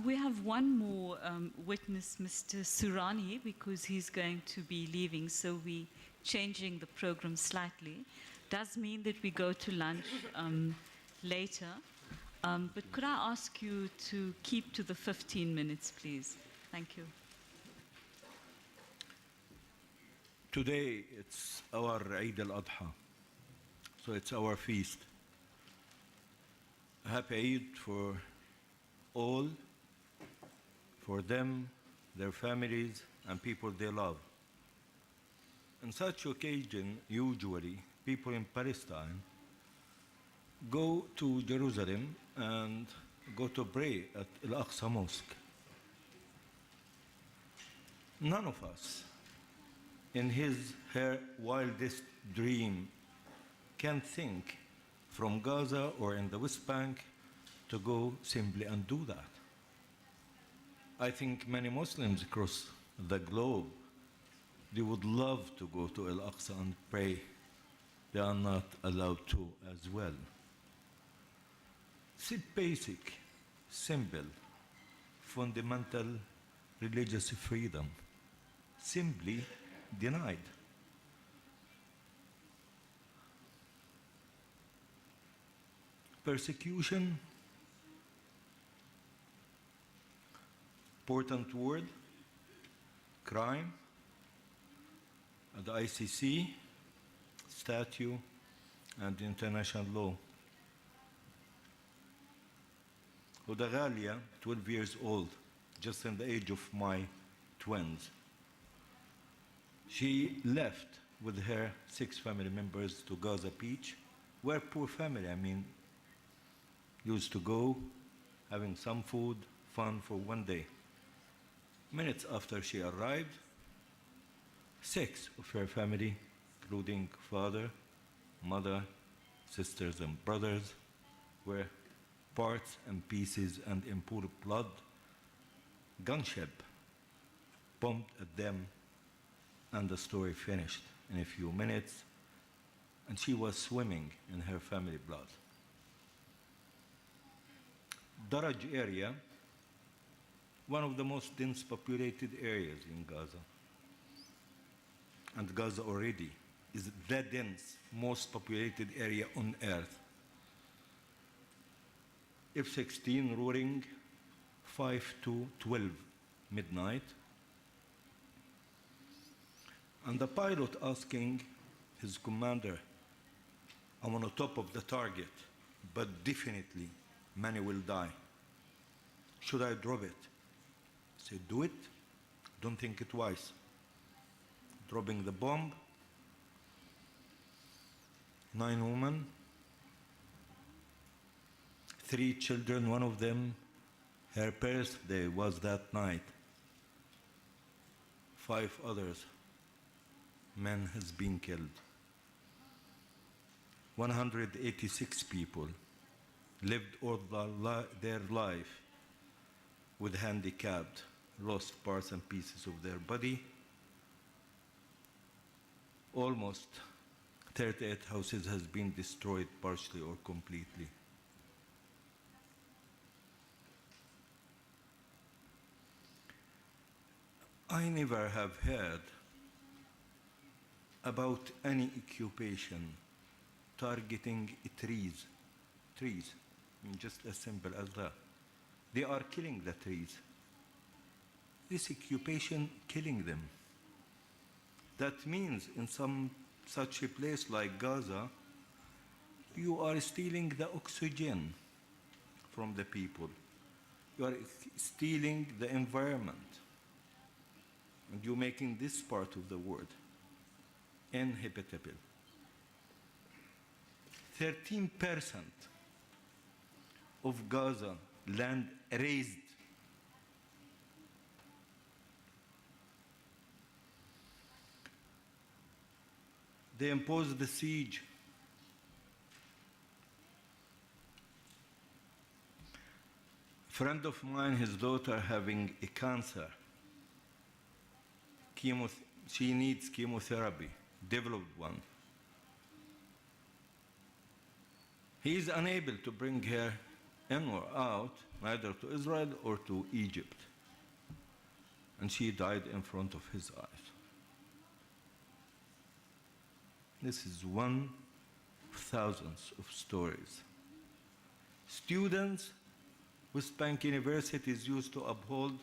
We have one more witness, Mr. Sourani, because he's going to be leaving, so we're changing the program slightly. Does mean that we go to lunch later, but could I ask you to keep to the 15 minutes, please? Thank you. Today it's our Eid al-Adha, so it's our feast. Happy Eid for all, for them, their families, and people they love. On such occasion, usually, people in Palestine go to Jerusalem and go to pray at Al-Aqsa Mosque. None of us, in her wildest dream, can think from Gaza or in the West Bank to go simply and do that. I think many Muslims across the globe, they would love to go to Al-Aqsa and pray. They are not allowed to as well. It's a basic, simple, fundamental religious freedom, simply denied. Persecution, important word, crime, the ICC, statute, and international law. Huda Ghalia, 12 years old, just in the age of my twins. She left with her 6 family members to Gaza Beach, where poor family, used to go, having some food, fun for one day. Minutes after she arrived, 6 of her family, including father, mother, sisters, and brothers, were parts and pieces and in poor blood. Gunship bombed at them, and the story finished in a few minutes, and she was swimming in her family blood. Daraj area, one of the most dense populated areas in Gaza. And Gaza already is the dense, most populated area on earth. F-16 roaring 5 to 12 midnight. And the pilot asking his commander, I'm on the top of the target, but definitely many will die. Should I drop it? I said, do it. Don't think it twice. Dropping the bomb. 9 women, 3 children, one of them, her birthday was that night. 5 others, men has been killed. 186 people lived all their life with handicapped, lost parts and pieces of their body. Almost 38 houses has been destroyed partially or completely. I never have heard about any occupation targeting trees, just as simple as that. They are killing the trees. This occupation killing them. That means in some such a place like Gaza, you are stealing the oxygen from the people. You are stealing the environment. And you're making this part of the world inhabitable. 13% of Gaza land raised. They imposed the siege. A friend of mine, his daughter having a cancer. She needs chemotherapy, developed one. He is unable to bring her in or out, neither to Israel or to Egypt. And she died in front of his eyes. This is one of thousands of stories. Students, West Bank universities used to uphold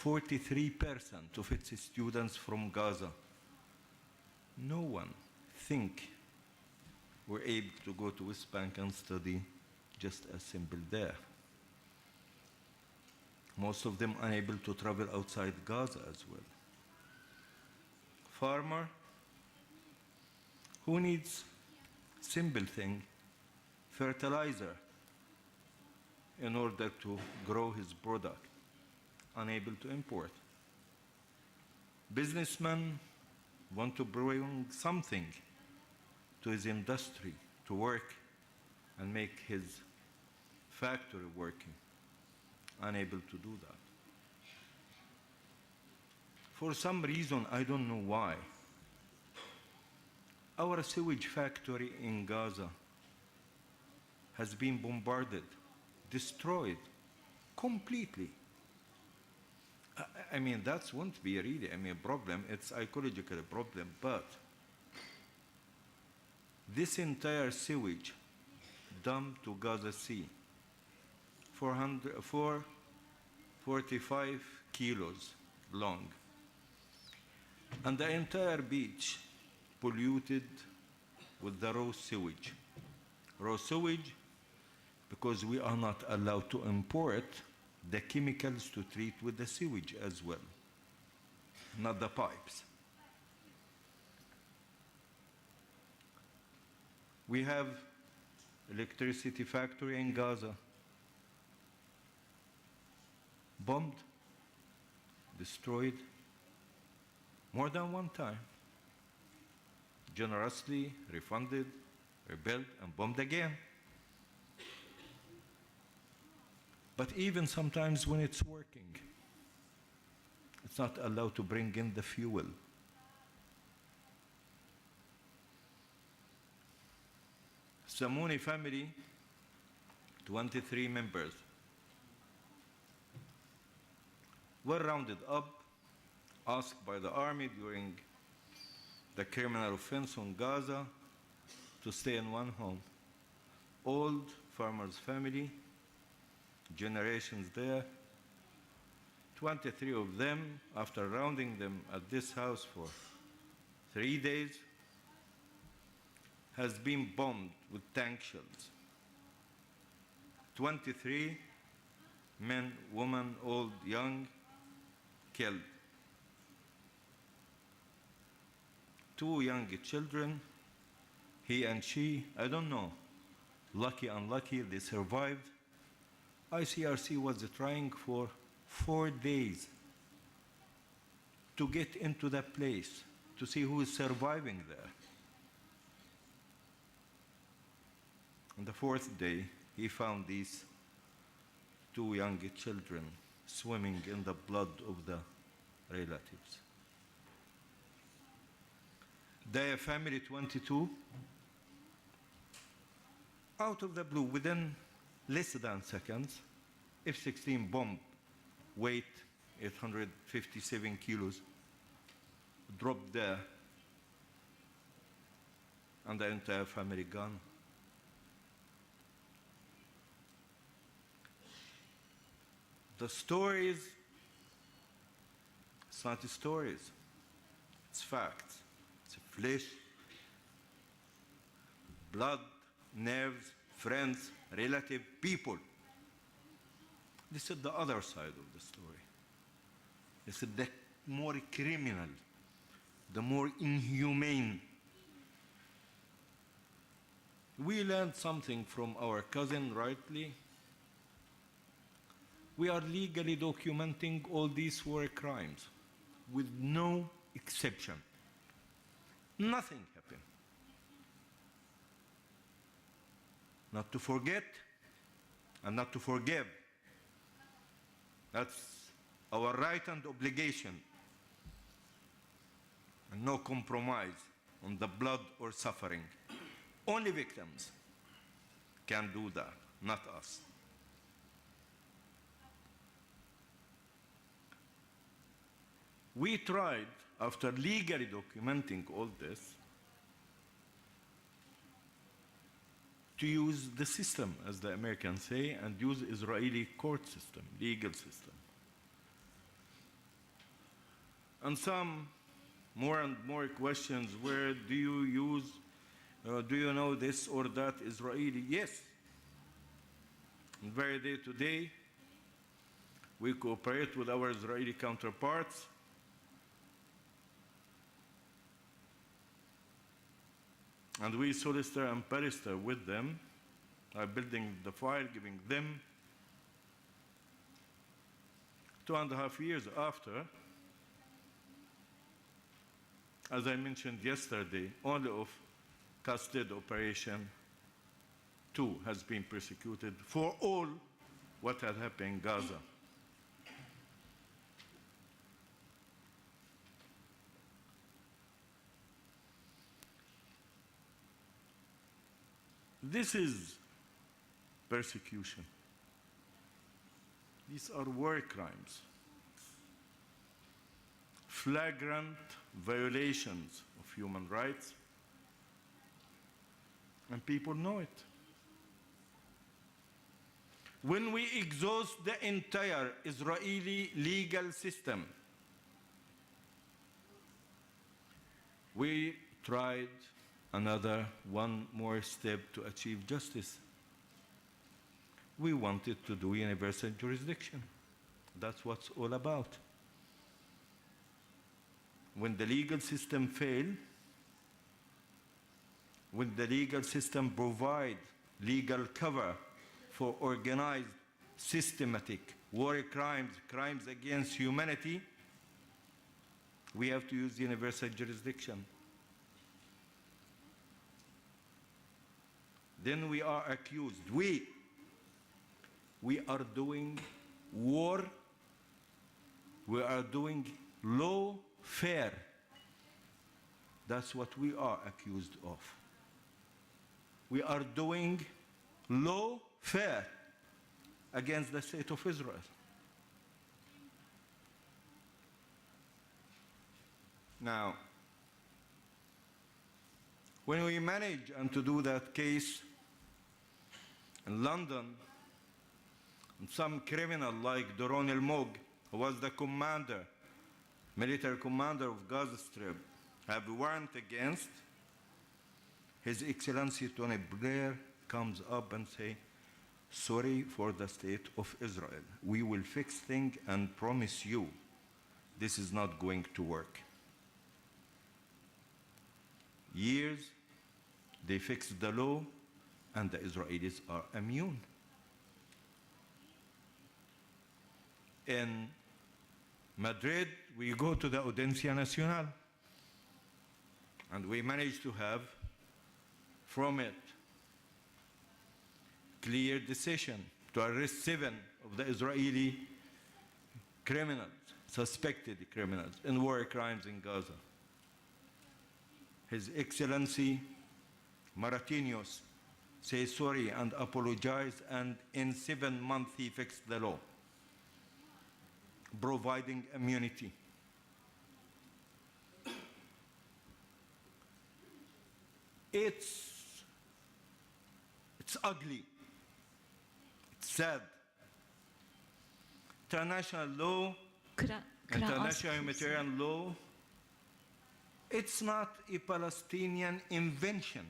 43% of its students from Gaza. No one think were able to go to West Bank and study just as simple there. Most of them unable to travel outside Gaza as well. Farmer who needs simple thing, fertilizer, in order to grow his product, unable to import. Businessmen want to bring something to his industry to work and make his factory working, unable to do that. For some reason, I don't know why, our sewage factory in Gaza has been bombarded, destroyed completely. I mean, that won't be really a problem. It's a psychological problem, but this entire sewage dumped to Gaza Sea, 445 kilos long, and the entire beach polluted with the raw sewage. Raw sewage because we are not allowed to import the chemicals to treat with the sewage as well, not the pipes. We have electricity factory in Gaza, bombed, destroyed more than one time, generously refunded, rebuilt, and bombed again. But even sometimes when it's working, it's not allowed to bring in the fuel. Samuni family, 23 members, were rounded up, asked by the army during the criminal offense on Gaza to stay in one home. Old farmer's family, generations there, 23 of them, after rounding them at this house for 3 days, has been bombed with tank shells. 23 men, women, old, young, killed. 2 young children, he and she, I don't know, lucky, unlucky, they survived. ICRC was trying for 4 days to get into that place, to see who is surviving there. On the 4th day, he found these 2 young children swimming in the blood of the relatives. Their family, 22, out of the blue, within less than seconds, F-16 bomb, weight 857 kilos, dropped there, and the entire family gone. The stories, it's not stories, it's facts. It's flesh, blood, nerves, friends, relative, people. This is the other side of the story. This is the more criminal, the more inhumane. We learned something from our cousin, rightly. We are legally documenting all these war crimes with no exception. Nothing happened. Not to forget and not to forgive. That's our right and obligation. And no compromise on the blood or suffering. Only victims can do that, not us. We tried, after legally documenting all this, to use the system, as the Americans say, and use Israeli court system, legal system. And some more and more questions, where do you use, do you know this or that Israeli? Yes. And very day to day, we cooperate with our Israeli counterparts. And we solicitor and barrister with them, are building the file, giving them 2.5 years after, as I mentioned yesterday, only of Casted Operation 2 has been prosecuted for all what had happened in Gaza. This is persecution. These are war crimes, flagrant violations of human rights, and people know it. When we exhaust the entire Israeli legal system, we tried one more step to achieve justice. We wanted to do universal jurisdiction. That's what it's all about. When the legal system fails, when the legal system provides legal cover for organized, systematic war crimes, crimes against humanity, we have to use universal jurisdiction. Then we are accused. We are doing war. We are doing lawfare. That's what we are accused of. We are doing lawfare against the state of Israel. Now, when we manage and to do that case in London, and some criminal like Doron El-Mog, who was the commander, military commander of Gaza Strip, have a warrant against, His Excellency Tony Blair comes up and say, sorry for the state of Israel. We will fix things and promise you this is not going to work. Years, they fixed the law, and the Israelis are immune. In Madrid, we go to the Audiencia Nacional, and we managed to have from it clear decision to arrest 7 of the Israeli criminals, suspected criminals in war crimes in Gaza. His Excellency Maratinos says sorry and apologized, and in 7 months he fixed the law, providing immunity. It's ugly. It's sad. International law, international humanitarian law, it's not a Palestinian invention.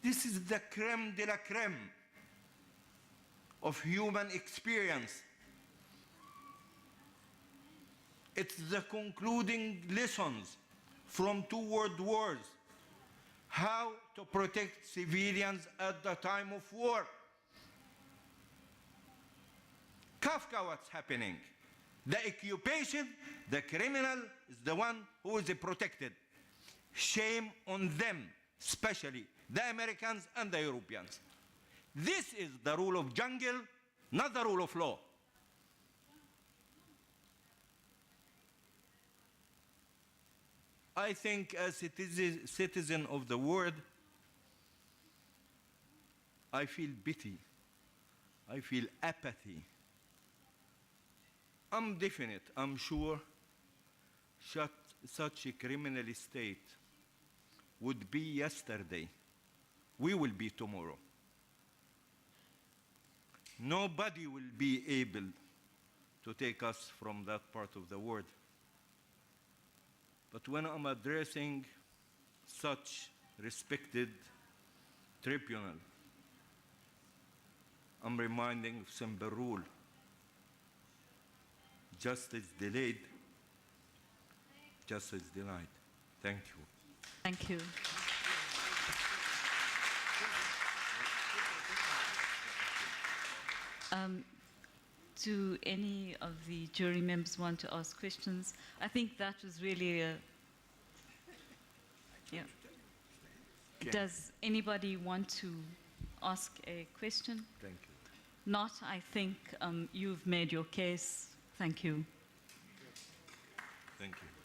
This is the crème de la crème of human experience. It's the concluding lessons from 2 world wars. How to protect civilians at the time of war. Kafka, what's happening? The occupation, the criminal is the one who is protected. Shame on them, especially the Americans and the Europeans. This is the rule of jungle, not the rule of law. I think as a citizen of the world, I feel pity. I feel apathy. I'm definite, I'm sure, such a criminal state would be yesterday. We will be tomorrow. Nobody will be able to take us from that part of the world. But when I'm addressing such respected tribunal, I'm reminding of simple rule. Justice delayed, justice denied. Thank you. Thank you. Do any of the jury members want to ask questions? I think that was really a... Yeah. Okay. Does anybody want to ask a question? Thank you. Not, I think you've made your case. Thank you. Thank you.